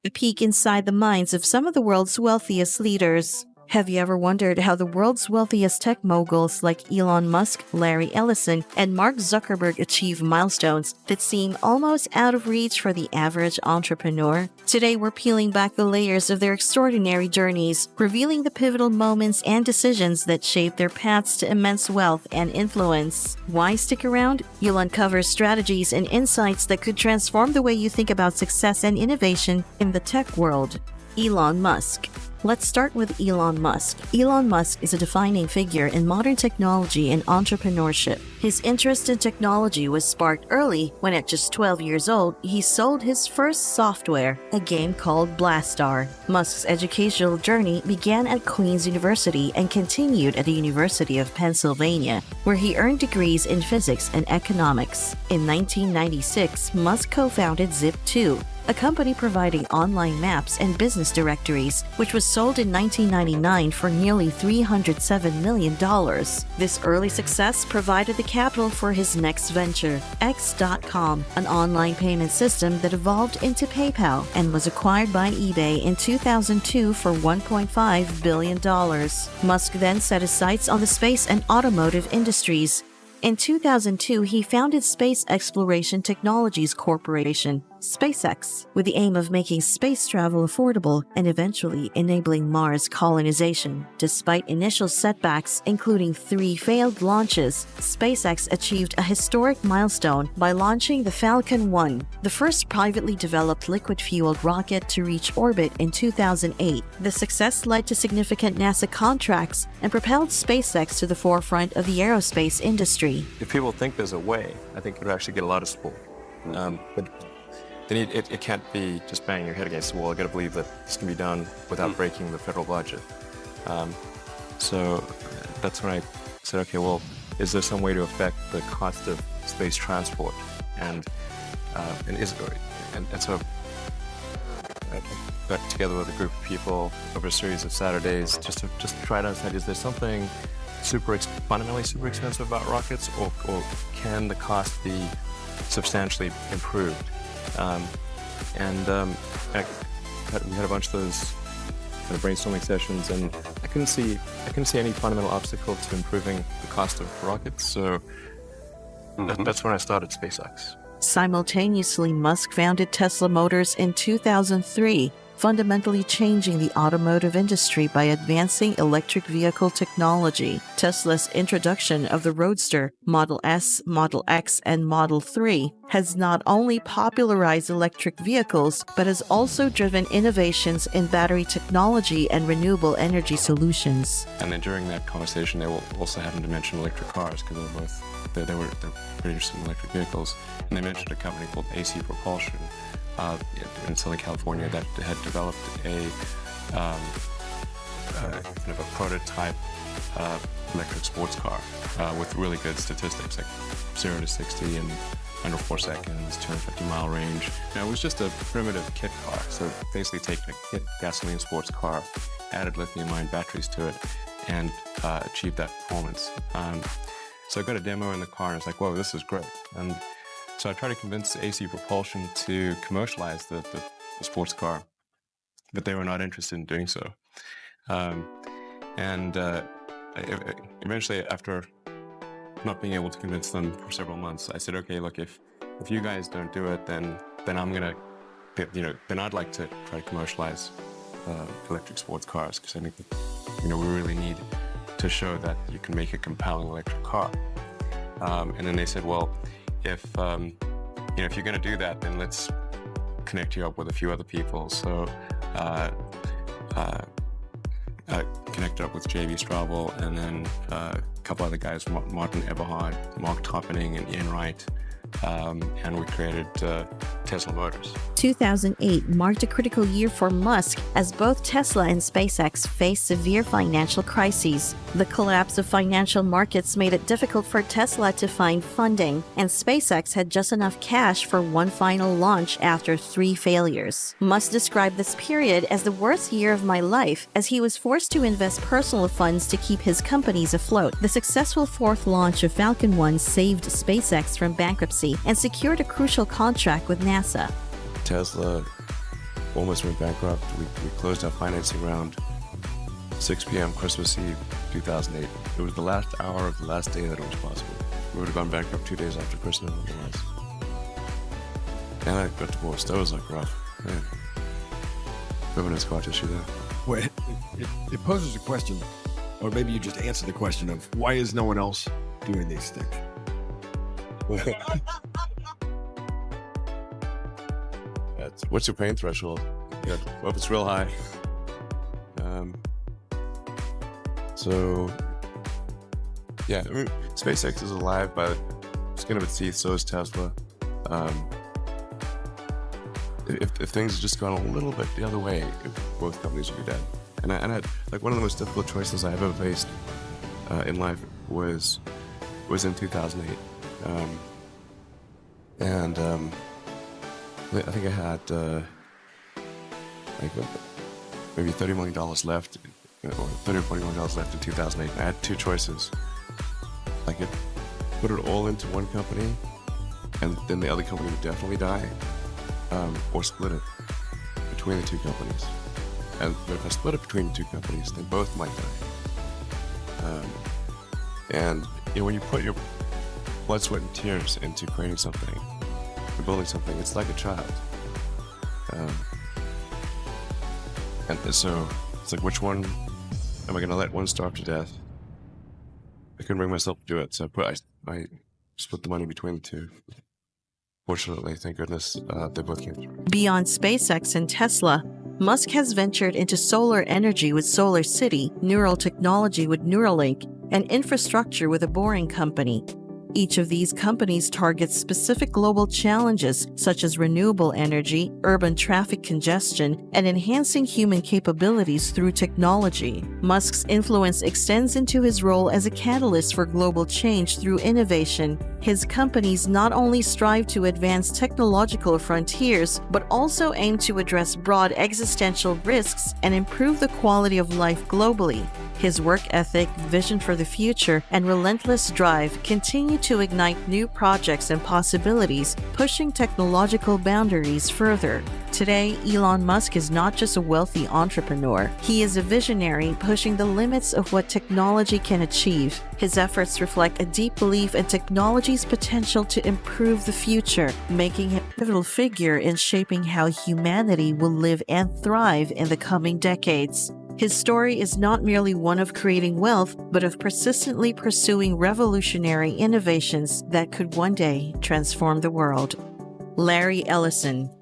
A peek inside the minds of some of the world's wealthiest leaders. Have you ever wondered how the world's wealthiest tech moguls like Elon Musk, Larry Ellison, and Mark Zuckerberg achieve milestones that seem almost out of reach for the average entrepreneur? Today, we're peeling back the layers of their extraordinary journeys, revealing the pivotal moments and decisions that shape their paths to immense wealth and influence. Why stick around? You'll uncover strategies and insights that could transform the way you think about success and innovation in the tech world. Elon Musk. Let's start with Elon Musk. Elon Musk is a defining figure in modern technology and entrepreneurship. His interest in technology was sparked early when at just 12 years old, he sold his first software, a game called Blastar. Musk's educational journey began at Queen's University and continued at the University of Pennsylvania, where he earned degrees in physics and economics. In 1996, Musk co-founded Zip2, a company providing online maps and business directories, which was sold in 1999 for nearly $307 million. This early success provided the capital for his next venture, X.com, an online payment system that evolved into PayPal and was acquired by eBay in 2002 for $1.5 billion. Musk then set his sights on the space and automotive industries. In 2002, he founded Space Exploration Technologies Corporation, SpaceX, with the aim of making space travel affordable and eventually enabling Mars colonization. Despite initial setbacks, including 3 failed launches, SpaceX achieved a historic milestone by launching the Falcon 1, the first privately developed liquid-fueled rocket to reach orbit in 2008. The success led to significant NASA contracts and propelled SpaceX to the forefront of the aerospace industry. If people think there's a way, I think it would actually get a lot of support. But it can't be just banging your head against the wall. You got to believe that this can be done without breaking the federal budget. So that's when I said, okay, well, is there some way to affect the cost of space transport? And so I got together with a group of people over a series of Saturdays just to try to understand, is there something fundamentally super expensive about rockets, or can the cost be substantially improved? We had a bunch of those kind of brainstorming sessions, and I couldn't see any fundamental obstacle to improving the cost of rockets. So that's when I started SpaceX. Simultaneously, Musk founded Tesla Motors in 2003, fundamentally changing the automotive industry by advancing electric vehicle technology. Tesla's introduction of the Roadster, Model S, Model X, and Model 3 has not only popularized electric vehicles, but has also driven innovations in battery technology and renewable energy solutions. And then during that conversation, they also happened to mention electric cars, because they're pretty interested in electric vehicles. And they mentioned a company called AC Propulsion in Southern California that had developed a kind of a prototype electric sports car with really good statistics, like 0 to 60 in under 4 seconds, 250-mile range. Now, it was just a primitive kit car, so basically taking a kit gasoline sports car, added lithium-ion batteries to it, and achieved that performance. So I got a demo in the car, and it's like, whoa, this is great. And so I tried to convince AC Propulsion to commercialize the sports car, but they were not interested in doing so. Eventually, after not being able to convince them for several months, I said, okay, look, if you guys don't do it, then I'm gonna, then I'd like to try to commercialize electric sports cars, because I think that, we really need to show that you can make a compelling electric car. And then they said, well, if you're going to do that, then let's connect you up with a few other people. So connected up with J.B. Straubel, and then a couple other guys, Martin Eberhard, Mark Toppening, and Ian Wright. And we created Tesla Motors. 2008 marked a critical year for Musk as both Tesla and SpaceX faced severe financial crises. The collapse of financial markets made it difficult for Tesla to find funding, and SpaceX had just enough cash for one final launch after 3 failures. Musk described this period as the worst year of my life, as he was forced to invest personal funds to keep his companies afloat. The successful 4th launch of Falcon 1 saved SpaceX from bankruptcy and secured a crucial contract with NASA. Tesla almost went bankrupt. We closed our financing round 6 p.m. Christmas Eve, 2008. It was the last hour of the last day that it was possible. We would have gone bankrupt 2 days after Christmas otherwise. And I got divorced. That was like rough. Man. Feminine scar tissue there. Well, it poses a question, or maybe you just answer the question of why is no one else doing these things? What's your pain threshold? Yeah, well, if it's real high. So, yeah, I mean, SpaceX is alive by the skin of its teeth, so is Tesla. If things had just gone a little bit the other way, both companies would be dead. And I had, like, one of the most difficult choices I ever faced in life was in 2008. I think I had maybe $30 million left, or $30 or $40 million left in 2008. I had two choices. I could put it all into one company, and then the other company would definitely die, or split it between the two companies. But if I split it between the two companies, then both might die. And when you put your blood, sweat, and tears into creating something, or building something, it's like a child. And so it's like, which one am I going to let one starve to death? I couldn't bring myself to do it, so I split the money between the two. Fortunately, thank goodness, they both came through. Beyond SpaceX and Tesla, Musk has ventured into solar energy with Solar City, neural technology with Neuralink, and infrastructure with a Boring Company. Each of these companies targets specific global challenges such as renewable energy, urban traffic congestion, and enhancing human capabilities through technology. Musk's influence extends into his role as a catalyst for global change through innovation. His companies not only strive to advance technological frontiers, but also aim to address broad existential risks and improve the quality of life globally. His work ethic, vision for the future, and relentless drive continue to ignite new projects and possibilities, pushing technological boundaries further. Today, Elon Musk is not just a wealthy entrepreneur. He is a visionary pushing the limits of what technology can achieve. His efforts reflect a deep belief in technology's potential to improve the future, making him a pivotal figure in shaping how humanity will live and thrive in the coming decades. His story is not merely one of creating wealth, but of persistently pursuing revolutionary innovations that could one day transform the world. Larry Ellison.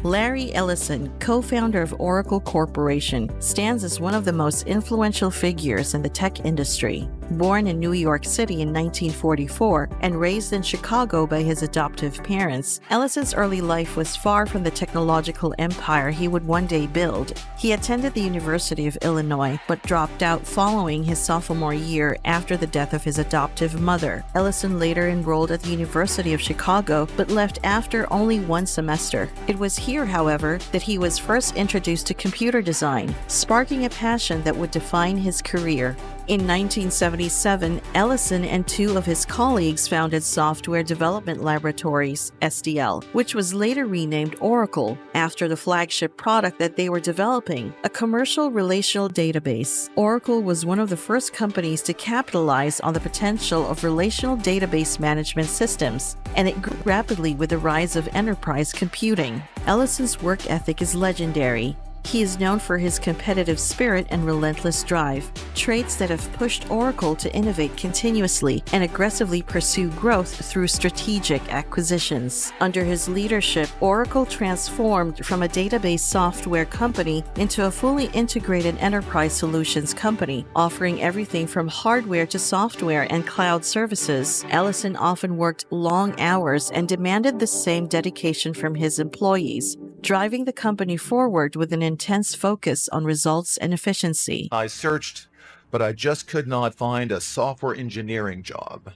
Larry Ellison, co-founder of Oracle Corporation, stands as one of the most influential figures in the tech industry. Born in New York City in 1944 and raised in Chicago by his adoptive parents, Ellison's early life was far from the technological empire he would one day build. He attended the University of Illinois, but dropped out following his sophomore year after the death of his adoptive mother. Ellison later enrolled at the University of Chicago, but left after only one semester. It was here, however, that he was first introduced to computer design, sparking a passion that would define his career. In 1977, Ellison and two of his colleagues founded Software Development Laboratories, SDL, which was later renamed Oracle, after the flagship product that they were developing, a commercial relational database. Oracle was one of the first companies to capitalize on the potential of relational database management systems, and it grew rapidly with the rise of enterprise computing. Ellison's work ethic is legendary. He is known for his competitive spirit and relentless drive, traits that have pushed Oracle to innovate continuously and aggressively pursue growth through strategic acquisitions. Under his leadership, Oracle transformed from a database software company into a fully integrated enterprise solutions company, offering everything from hardware to software and cloud services. Ellison often worked long hours and demanded the same dedication from his employees, driving the company forward with an intense focus on results and efficiency. I searched, but I just could not find a software engineering job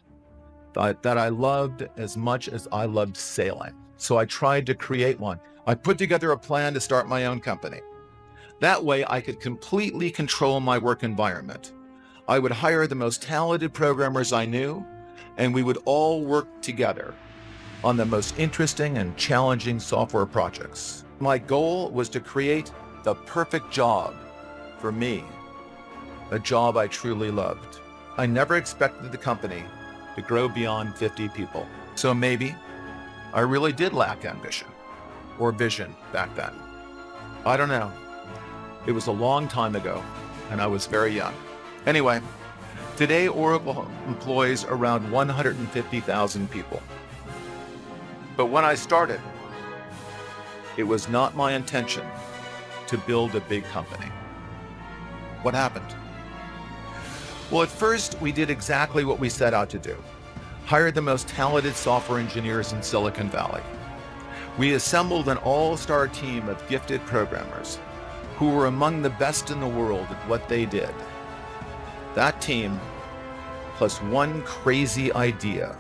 that I loved as much as I loved sailing. So I tried to create one. I put together a plan to start my own company. That way I could completely control my work environment. I would hire the most talented programmers I knew, and we would all work together on the most interesting and challenging software projects. My goal was to create the perfect job for me, a job I truly loved. I never expected the company to grow beyond 50 people. So maybe I really did lack ambition or vision back then. I don't know. It was a long time ago, and I was very young. Anyway, today Oracle employs around 150,000 people. But when I started, it was not my intention to build a big company. What happened? Well, at first, we did exactly what we set out to do. Hired the most talented software engineers in Silicon Valley. We assembled an all-star team of gifted programmers who were among the best in the world at what they did. That team, plus one crazy idea.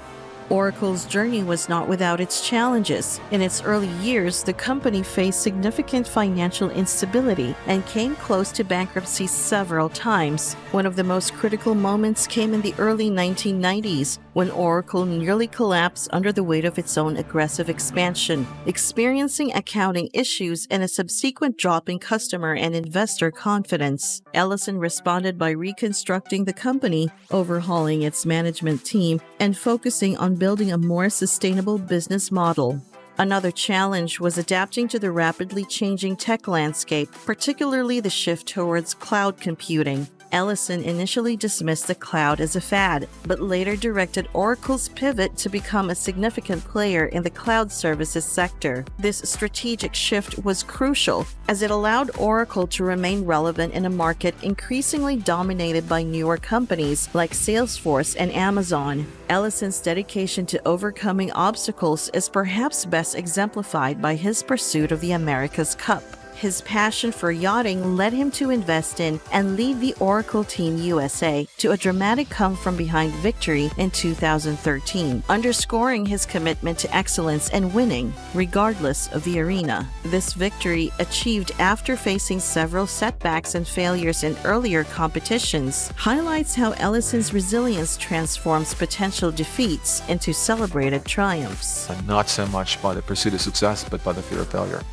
Oracle's journey was not without its challenges. In its early years, the company faced significant financial instability and came close to bankruptcy several times. One of the most critical moments came in the early 1990s, when Oracle nearly collapsed under the weight of its own aggressive expansion, experiencing accounting issues and a subsequent drop in customer and investor confidence. Ellison responded by reconstructing the company, overhauling its management team, and focusing on building a more sustainable business model. Another challenge was adapting to the rapidly changing tech landscape, particularly the shift towards cloud computing. Ellison initially dismissed the cloud as a fad, but later directed Oracle's pivot to become a significant player in the cloud services sector. This strategic shift was crucial, as it allowed Oracle to remain relevant in a market increasingly dominated by newer companies like Salesforce and Amazon. Ellison's dedication to overcoming obstacles is perhaps best exemplified by his pursuit of the America's Cup. His passion for yachting led him to invest in and lead the Oracle Team USA to a dramatic come-from-behind victory in 2013, underscoring his commitment to excellence and winning, regardless of the arena. This victory, achieved after facing several setbacks and failures in earlier competitions, highlights how Ellison's resilience transforms potential defeats into celebrated triumphs. Not so much by the pursuit of success, but by the fear of failure.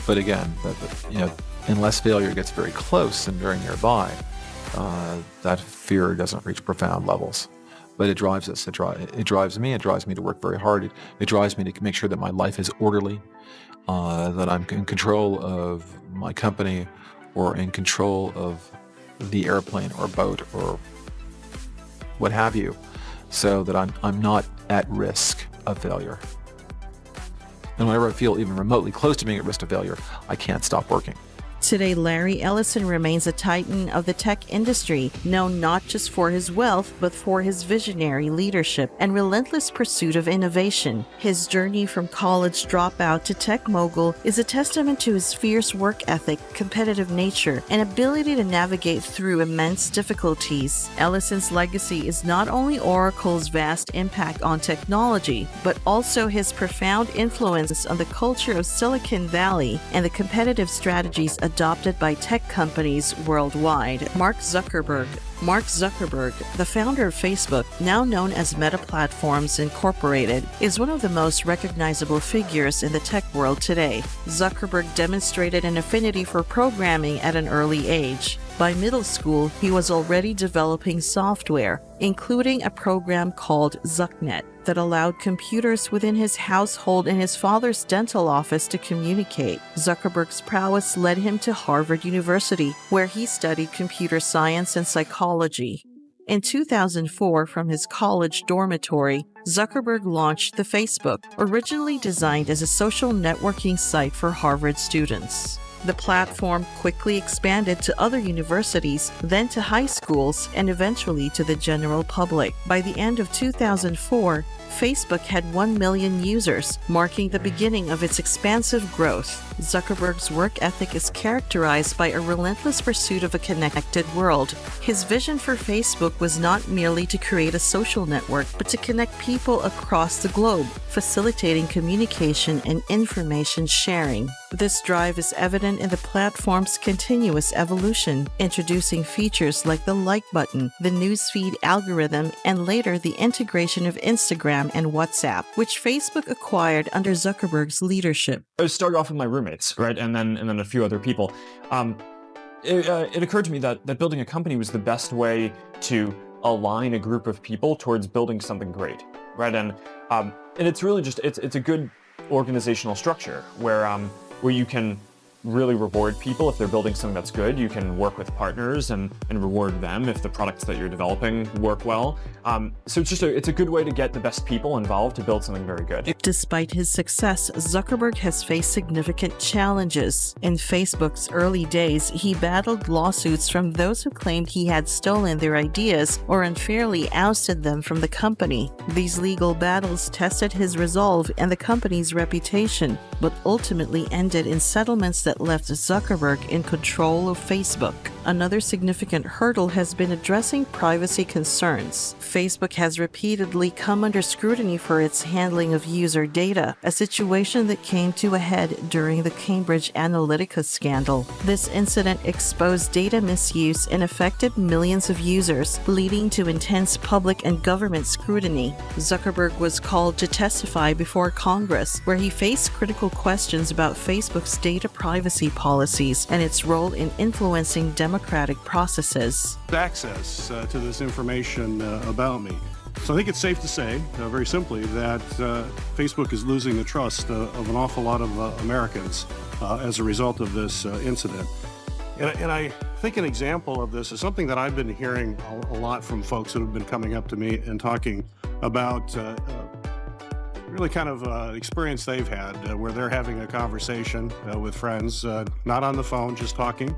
But again, unless failure gets very close and very nearby, that fear doesn't reach profound levels. But it drives us. It drives me. It drives me to work very hard. It drives me to make sure that my life is orderly, that I'm in control of my company, or in control of the airplane or boat or what have you, so that I'm not at risk of failure. And whenever I feel even remotely close to being at risk of failure, I can't stop working. Today, Larry Ellison remains a titan of the tech industry, known not just for his wealth, but for his visionary leadership and relentless pursuit of innovation. His journey from college dropout to tech mogul is a testament to his fierce work ethic, competitive nature, and ability to navigate through immense difficulties. Ellison's legacy is not only Oracle's vast impact on technology, but also his profound influence on the culture of Silicon Valley and the competitive strategies adopted by tech companies worldwide. Mark Zuckerberg, the founder of Facebook, now known as Meta Platforms Incorporated, is one of the most recognizable figures in the tech world today. Zuckerberg demonstrated an affinity for programming at an early age. By middle school, he was already developing software, including a program called ZuckNet that allowed computers within his household and his father's dental office to communicate. Zuckerberg's prowess led him to Harvard University, where he studied computer science and psychology. In 2004, from his college dormitory, Zuckerberg launched the Facebook, originally designed as a social networking site for Harvard students. The platform quickly expanded to other universities, then to high schools, and eventually to the general public. By the end of 2004, Facebook had 1 million users, marking the beginning of its expansive growth. Zuckerberg's work ethic is characterized by a relentless pursuit of a connected world. His vision for Facebook was not merely to create a social network, but to connect people across the globe, facilitating communication and information sharing. This drive is evident in the platform's continuous evolution, introducing features like the like button, the newsfeed algorithm, and later the integration of Instagram and WhatsApp, which Facebook acquired under Zuckerberg's leadership. I started off with my roommates, right, and then a few other people. It occurred to me that building a company was the best way to align a group of people towards building something great, right? And it's really just it's a good organizational structure where you can really reward people if they're building something that's good. You can work with partners and reward them if the products that you're developing work well. So it's a good way to get the best people involved to build something very good. Despite his success, Zuckerberg has faced significant challenges. In Facebook's early days, he battled lawsuits from those who claimed he had stolen their ideas or unfairly ousted them from the company. These legal battles tested his resolve and the company's reputation, but ultimately ended in settlements that left Zuckerberg in control of Facebook. Another significant hurdle has been addressing privacy concerns. Facebook has repeatedly come under scrutiny for its handling of user data, a situation that came to a head during the Cambridge Analytica scandal. This incident exposed data misuse and affected millions of users, leading to intense public and government scrutiny. Zuckerberg was called to testify before Congress, where he faced critical questions about Facebook's data privacy policies and its role in influencing democratic processes. Access to this information about me. So I think it's safe to say, very simply, that Facebook is losing the trust of an awful lot of Americans as a result of this incident. And I think an example of this is something that I've been hearing a lot from folks that have been coming up to me and talking about really kind of experience they've had where they're having a conversation with friends, not on the phone, just talking,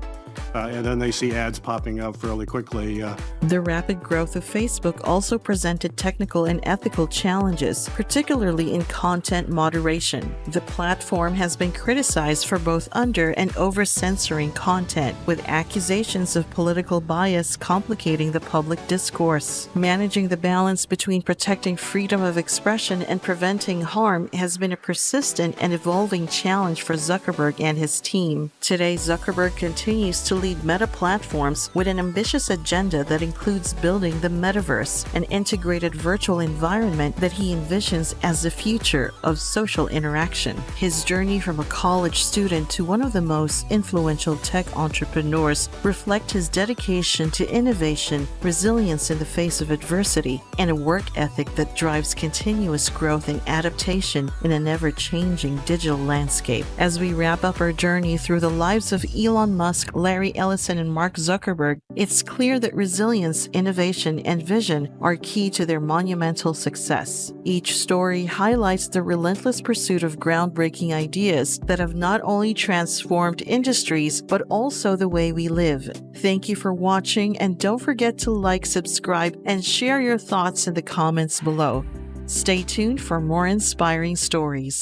and then they see ads popping up fairly quickly. The rapid growth of Facebook also presented technical and ethical challenges, particularly in content moderation. The platform has been criticized for both under and over-censoring content, with accusations of political bias complicating the public discourse. Managing the balance between protecting freedom of expression and preventing harm has been a persistent and evolving challenge for Zuckerberg and his team. Today, Zuckerberg continues to lead Meta Platforms with an ambitious agenda that includes building the metaverse, an integrated virtual environment that he envisions as the future of social interaction. His journey from a college student to one of the most influential tech entrepreneurs reflect his dedication to innovation, resilience in the face of adversity, and a work ethic that drives continuous growth and adaptation in an ever-changing digital landscape. As we wrap up our journey through the lives of Elon Musk, Larry Ellison, and Mark Zuckerberg, it's clear that resilience, innovation, and vision are key to their monumental success. Each story highlights the relentless pursuit of groundbreaking ideas that have not only transformed industries, but also the way we live. Thank you for watching, and don't forget to like, subscribe, and share your thoughts in the comments below. Stay tuned for more inspiring stories.